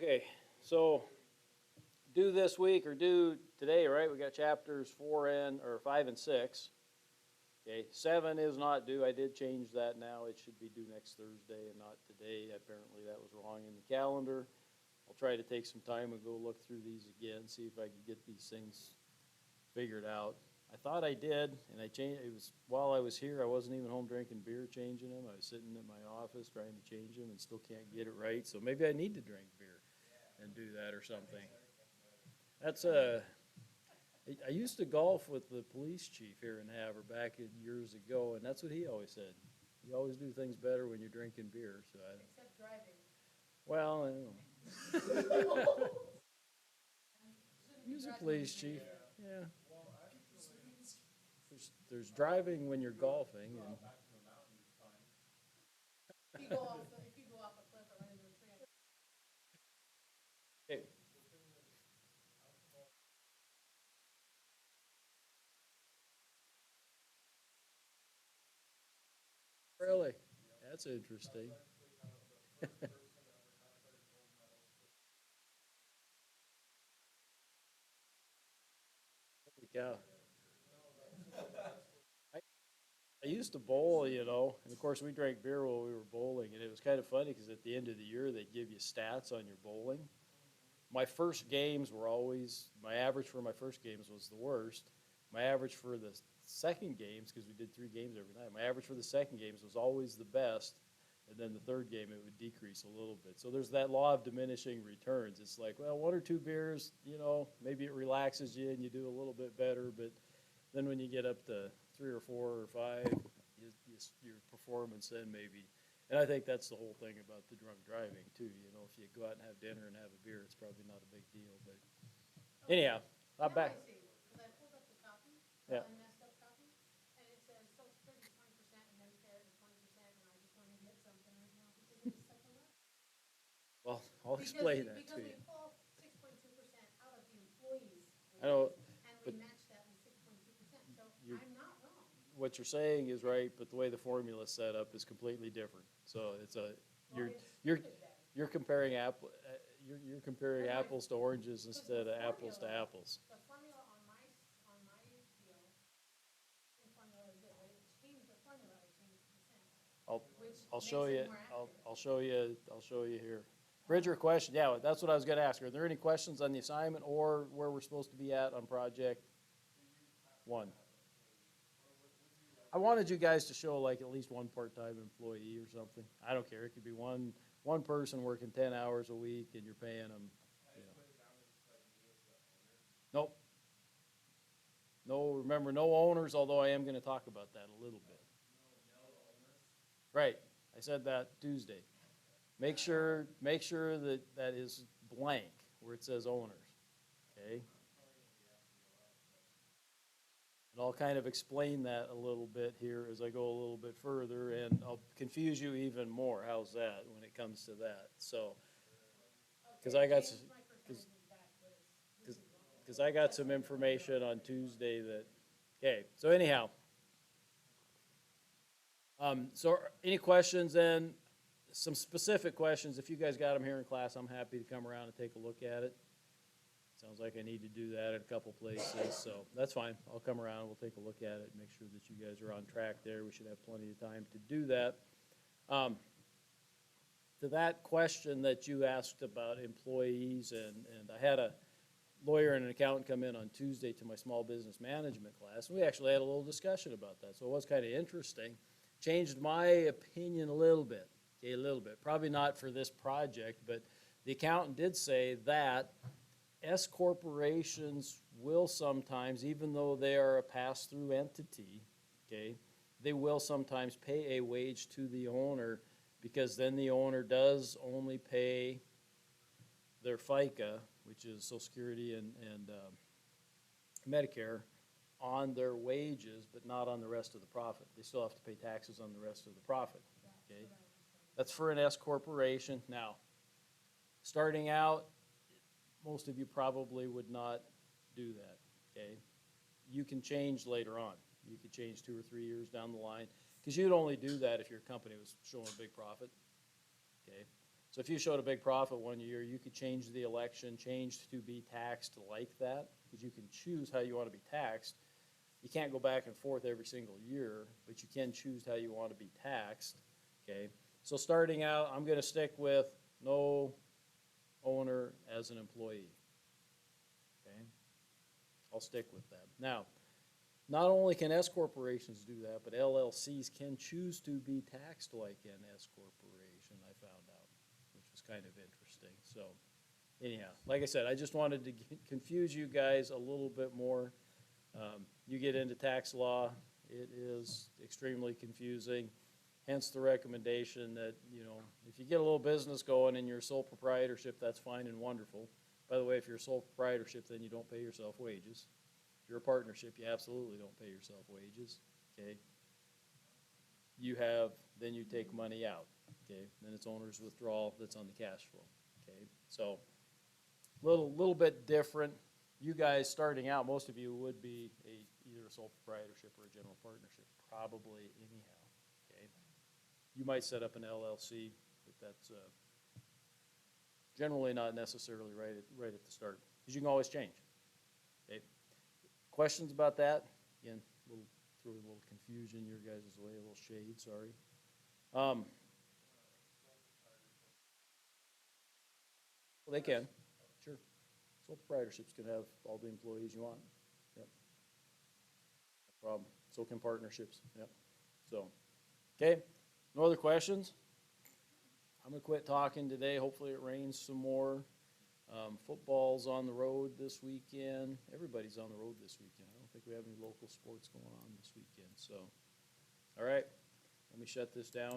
Okay, so due this week or due today, right? We got chapters 5 and 6. Okay, 7 is not due. I did change that now. It should be due next Thursday and not today. Apparently that was wrong in the calendar. I'll try to take some time and go look through these again, see if I can get these things figured out. I thought I did, and I changed. It was while I was here. I wasn't even home drinking beer, changing them. I was sitting in my office trying to change them, and still can't get it right. So maybe I need to drink beer and do that or something. That's I used to golf with the police chief here in Havre back years ago, and that's what he always said. You always do things better when you're drinking beer. So I, Except driving. well, I don't know. Shouldn't He be was a driving police when you're chief. there. Yeah. There's driving when you're golfing, and If you go off a cliff or run into a tree. hey, really, that's interesting. Yeah. I used to bowl, and of course we drank beer while we were bowling, and it was kind of funny because at the end of the year they'd give you stats on your bowling. My first games were always, my average for my first games was the worst. My average for the second games, because we did 3 games every night, my average for the second games was always the best. And then the third game, it would decrease a little bit. So there's that law of diminishing returns. It's like, well, 1 or 2 beers, maybe it relaxes you and you do a little bit better. But then when you get up to 3 or 4 or 5, your performance then maybe. And I think that's the whole thing about the drunk driving too. If you go out and have dinner and have a beer, it's probably not a big deal. But anyhow, I'm Now I back. see, because I pulled up the copy, Yeah. the messed up copy, and it says social security 20% and Medicare is 20%, and I just wanna get something right now because it is such a lot. Well, I'll explain that to Because you. we pull 6.2% out of the employee's I know, wages, and we but match that with 6.2%, so you're, I'm not wrong. what you're saying is right, but the way the formula is set up is completely different. So Well, you're, it's you're, stupid then. you're comparing you're comparing But apples to oranges 'cause instead of apples to apples. The formula on my deal, the formula is this, I didn't change the formula, I changed the percent, I'll, which I'll makes show you, it more accurate. I'll show you here. Bridger, question, yeah, that's what I was gonna ask. Are there any questions on the assignment or where we're supposed to be at on project 1? I wanted you guys to show like at least one part-time employee or something. I don't care. It could be one person working 10 hours a week and you're paying them, you know. Nope. No, remember, no owners, although I am gonna talk about that a little bit. Right, I said that Tuesday. Make sure that that is blank where it says owners, okay? And I'll kind of explain that a little bit here as I go a little bit further, and I'll confuse you even more. How's that when it comes to that? So, because I got, Change my percentages back, but this is wrong. because I got some information on Tuesday that, okay, so anyhow. So any questions then? Some specific questions, if you guys got them here in class, I'm happy to come around and take a look at it. Sounds like I need to do that at a couple places, so that's fine. I'll come around, we'll take a look at it, make sure that you guys are on track there. We should have plenty of time to do that. To that question that you asked about employees, and I had a lawyer and an accountant come in on Tuesday to my small business management class, and we actually had a little discussion about that, so it was kind of interesting. Changed my opinion a little bit, okay, a little bit. Probably not for this project, but the accountant did say that S corporations will sometimes, even though they are a pass-through entity, okay, they will sometimes pay a wage to the owner because then the owner does only pay their FICA, which is Social Security and Medicare, on their wages, but not on the rest of the profit. They still have to pay taxes on the rest of the profit, okay? That's for an S corporation. Now, starting out, most of you probably would not do that, okay? You can change later on. You could change 2 or 3 years down the line, because you'd only do that if your company was showing a big profit, okay? So if you showed a big profit one year, you could change the election, change to be taxed like that, because you can choose how you want to be taxed. You can't go back and forth every single year, but you can choose how you want to be taxed, okay? So starting out, I'm gonna stick with no owner as an employee, okay? I'll stick with that. Now, not only can S corporations do that, but LLCs can choose to be taxed like an S corporation, I found out, which was kind of interesting. So anyhow, like I said, I just wanted to confuse you guys a little bit more. You get into tax law, it is extremely confusing. Hence the recommendation that, you know, if you get a little business going and you're a sole proprietorship, that's fine and wonderful. By the way, if you're a sole proprietorship, then you don't pay yourself wages. If you're a partnership, you absolutely don't pay yourself wages, okay? Then you take money out, okay? Then it's owner's withdrawal that's on the cash flow, okay? So, little bit different. You guys starting out, most of you would be either a sole proprietorship or a general partnership, probably anyhow, okay? You might set up an LLC, but that's generally not necessarily right at the start, because you can always change, okay? Questions about that? Again, throw a little confusion your guys' way, a little shade, sorry. Well, they can, sure. Sole proprietorships can have all the employees you want, yep. No problem. So can partnerships, yep. So, okay, no other questions? I'm gonna quit talking today. Hopefully it rains some more. Football's on the road this weekend. Everybody's on the road this weekend. I don't think we have any local sports going on this weekend, so. All right, let me shut this down.